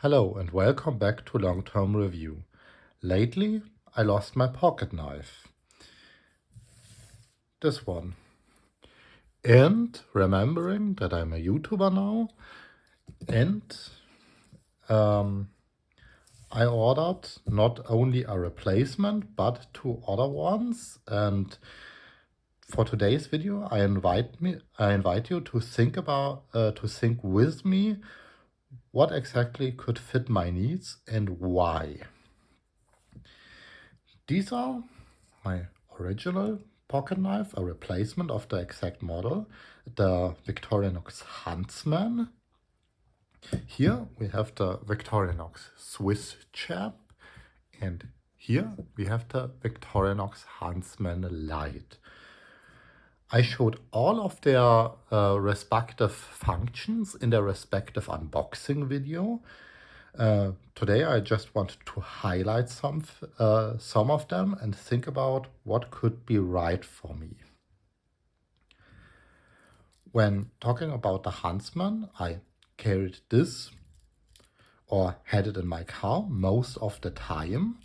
Hello and welcome back to Long-Term Review. Lately, I lost my pocket knife. This one. And remembering that I'm a YouTuber now, and I ordered not only a replacement, but two other ones. And for today's video, I invite you to think with me what exactly could fit my needs and why. These are my original pocket knife, a replacement of the exact model, the Victorinox Huntsman. Here we have the Victorinox Swiss Chap, and here we have the Victorinox Huntsman Light. I showed all of their respective functions in their respective unboxing video. Today I just wanted to highlight some of them and think about what could be right for me. When talking about the Huntsman, I carried this or had it in my car most of the time.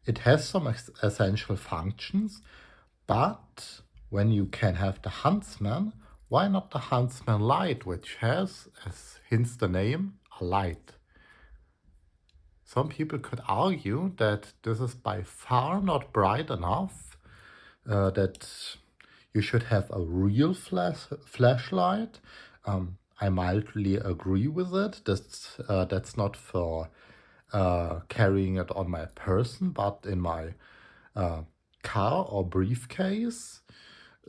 It has some essential functions, but when you can have the Huntsman, why not the Huntsman Light, which has, as hints the name, a light? Some people could argue that this is by far not bright enough, that you should have a real flashlight. I mildly agree with it. That's not for carrying it on my person, but in my car or briefcase.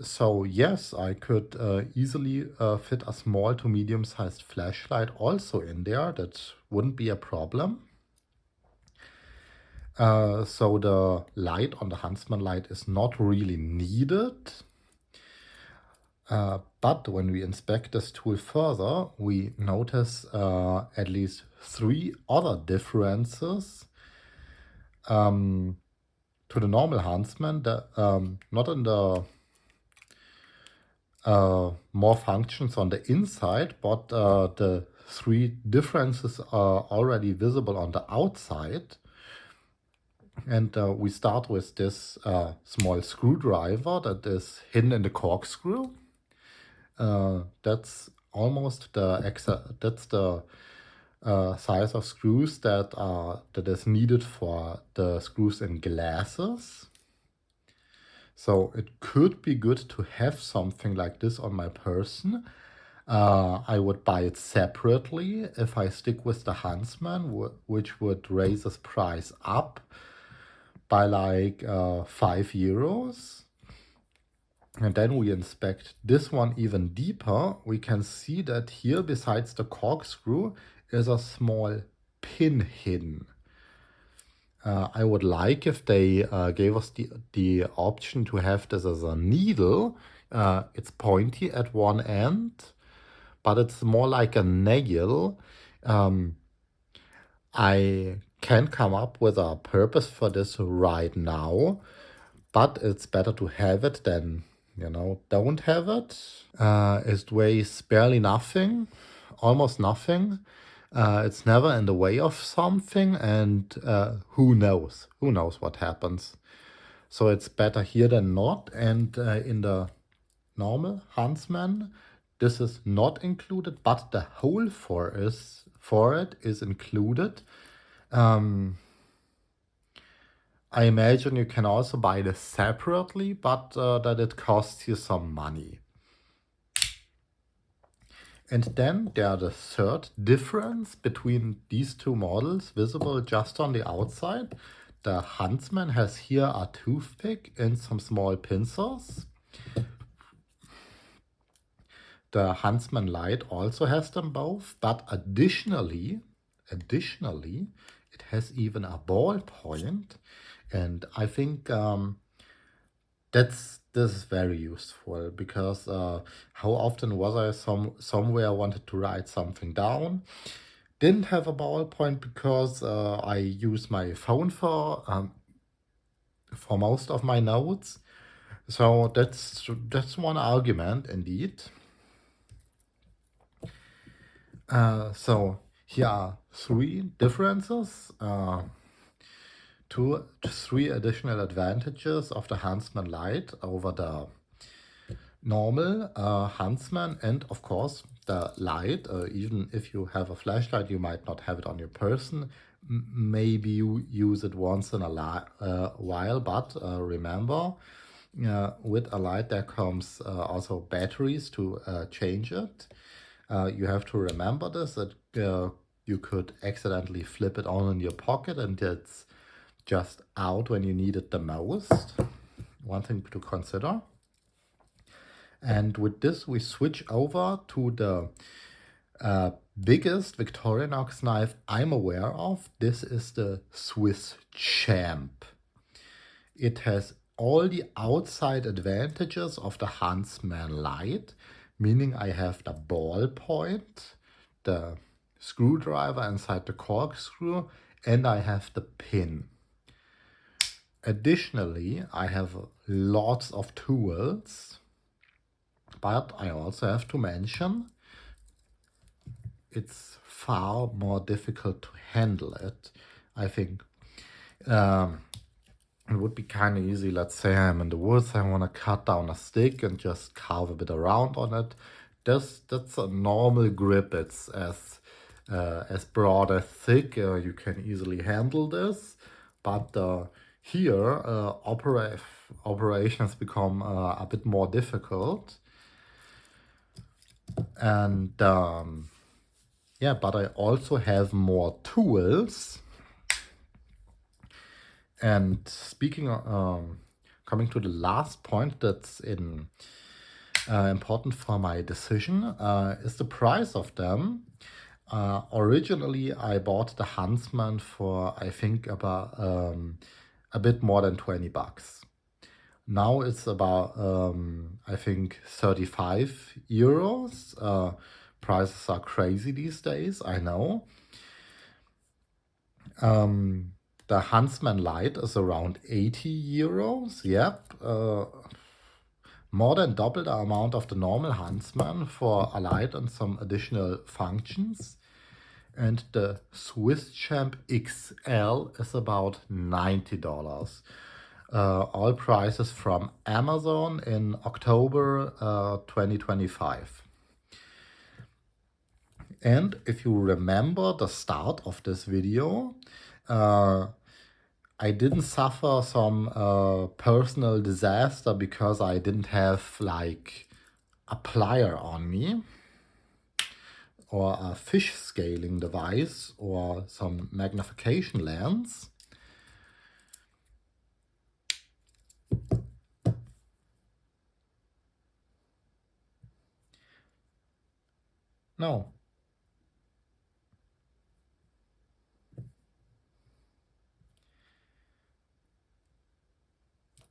So yes, I could easily fit a small to medium-sized flashlight also in there. That wouldn't be a problem. So the light on the Huntsman Light is not really needed. But when we inspect this tool further, we notice at least three other differences to the normal Huntsman, not in the more functions on the inside, but the three differences are already visible on the outside. And we start with this small screwdriver that is hidden in the corkscrew. That's almost the size of screws that is needed for the screws in glasses. So it could be good to have something like this on my person. I would buy it separately if I stick with the Huntsman, which would raise its price up by like €5. And then we inspect this one even deeper. We can see that here, besides the corkscrew, is a small pin hidden. I would like if they gave us the option to have this as a needle. It's pointy at one end, but it's more like a nail. I can't come up with a purpose for this right now, but it's better to have it than, don't have it. It weighs barely nothing, almost nothing. It's never in the way of something, and who knows what happens. So it's better here than not. And in the normal Huntsman, this is not included, but the hole for it is included. I imagine you can also buy this separately, but that it costs you some money. And then there the third difference between these two models, visible just on the outside. The Huntsman has here a toothpick and some small pincers. The Huntsman Light also has them both, but additionally, it has even a ballpoint. And I think this is very useful, because how often was I somewhere wanted to write something down, didn't have a ballpoint because I use my phone for most of my notes. So that's one argument indeed. So Here are three differences, three additional advantages of the Huntsman Light over the normal Huntsman, and of course the light. Even if you have a flashlight, you might not have it on your person. Maybe you use it once in a while, but remember, with a light there comes also batteries to change it. You have to remember this, that you could accidentally flip it on in your pocket and it's just out when you need it the most. One thing to consider. And with this, we switch over to the biggest Victorinox knife I'm aware of. This is the Swiss Champ. It has all the outside advantages of the Huntsman Light, meaning I have the ball point, the screwdriver inside the corkscrew, and I have the pin. Additionally, I have lots of tools, but I also have to mention it's far more difficult to handle it. I think it would be kind of easy. Let's say I'm in the woods, I want to cut down a stick and just carve a bit around on it. That's a normal grip. It's as broad as thick. You can easily handle this, but here operations become a bit more difficult. And yeah, but I also have more tools. And speaking coming to the last point that's important for my decision is the price of them. Originally I bought the Huntsman for I think about a bit more than 20 bucks. Now it's about I think 35 euros. Prices are crazy these days, I know. The Huntsman Light is around 80 euros. Yep. More than double the amount of the normal Huntsman for a light and some additional functions. And the Swiss Champ XL is about $90. All prices from Amazon in October 2025. And if you remember the start of this video, I didn't suffer some personal disaster because I didn't have like a plier on me or a fish scaling device or some magnification lens.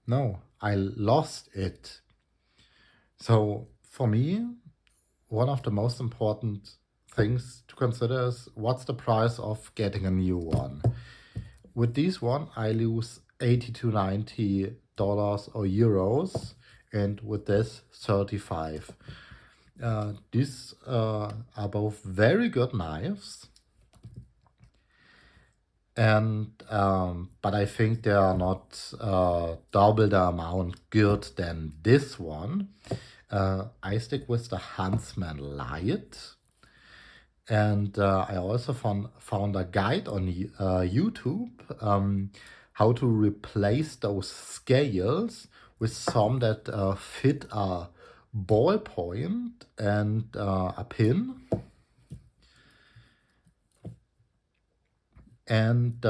No, I lost it. So for me, one of the most important things to consider is what's the price of getting a new one. With this one, I lose $80 to $90 or euros, and with this, 35. These are both very good knives. And but I think they are not double the amount good than this one. I stick with the Huntsman Light, and I also found a guide on YouTube how to replace those scales with some that fit a ballpoint and a pin. And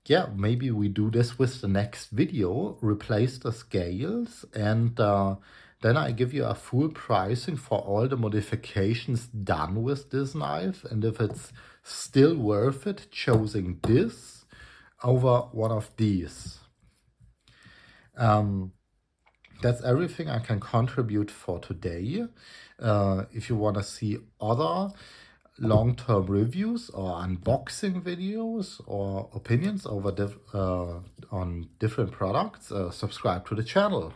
yeah, maybe we do this with the next video, replace the scales, and then I give you a full pricing for all the modifications done with this knife, and if it's still worth it choosing this over one of these. That's everything I can contribute for today. If you want to see other long-term reviews or unboxing videos or opinions over on different products, subscribe to the channel.